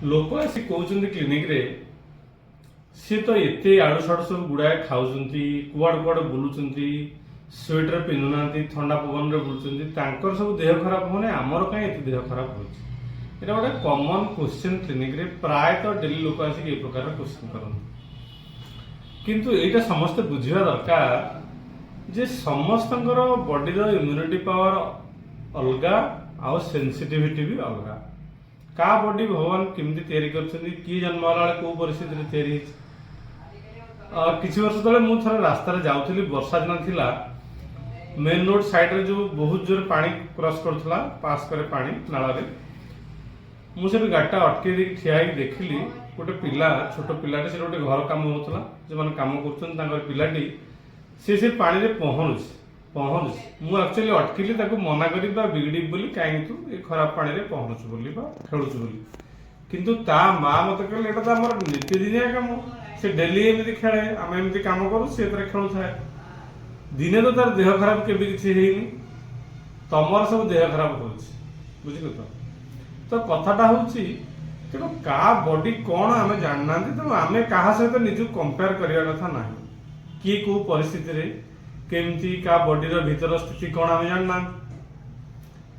लोक आसी कहते क्लिनिक रे सी तो एत आड़ू साड़ू सब गुड़ाए खाऊं कुआड़ कुआड़ बुलूं स्वेटर पिंधुना थंडा पवन रे बुलूं सब देह खराब होने आमर कहीं एत देह खराब हो गोटे कॉमन क्वेश्चन क्लिनिक रे प्रायतः डेली लोक आसिक ए प्रकार क्वेश्चन करते किंतु एटा समस्त बुझा दरकार जे समस्त बॉडी इम्यूनिटी पावर अलगा आउ सेंसिटिविटी भी अलगा का बॉडी भगवान केमती तैयारी करछथि की जन्म वाला को परिस्थिति रे तैयारी किछि वर्ष तले मु थरे रास्ता रे जाउथली वर्षा दिन थिला मेन रोड साइड रे जो बहुत जोर पानी क्रॉस करथला पास करे पानी नाला रे मु से गाटा अटके दे ठिया ही देखली गोटे पिला छोट पिलाटे से गोटे घर काम होतला जे माने काम करछन तांकर पिलाटी से पानी रे पहुंच मु एक्चुअली अटकिली ताको मना करी बा बिगड़ी बोली काहे तू ए खराब पानी रे पहुंच बोली बा खेलुछ बोली किंतु ता मां मते कहले एटा त हमर नित्यदिनिया काम से डेली एमती खेले आम एमती काम करू से खेलु थाए दिने तो तार देह खराब केबे किछि हेइनी तमर सब देह खराब होछि बुझिलो तो कथाटा होछि तेणु का बॉडी कौन आम जानना तेणु आम क्या सहित निज कंपेयर करने कथा ना किए कौ परिस्थिति रे केमती का बॉडी भीतर स्थिति कौन आम जानना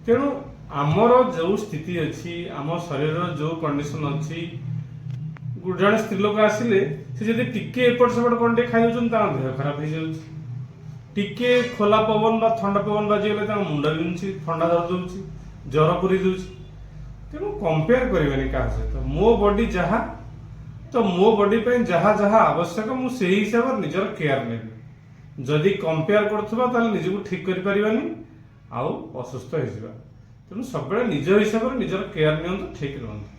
तेणु आमर जो स्थिति अच्छी आम शरीर जो कंडीशन अच्छी जड़े स्त्री लोक आसिले से जब टिके एपट सेपट कौन टे खाई देह खराब हो जाए टिके खोला पवन बा ठंडा पवन बाजीगले मुंड बिंधुची ठंडा धर दूसरी ज्वर पूरी दूसरी तेणु कंपेयर करें क्या सहित मो बॉडी जहाँ तो मो बॉडी पे जहाँ जहाँ आवश्यक मुझे हिसाब से निजर केयर नेबी जदि कंपेयर कर निजको ठीक कर आउ असुस्थ हो तेणु सब निज हिसाब से निजर केयर नि ठीक रुहतु।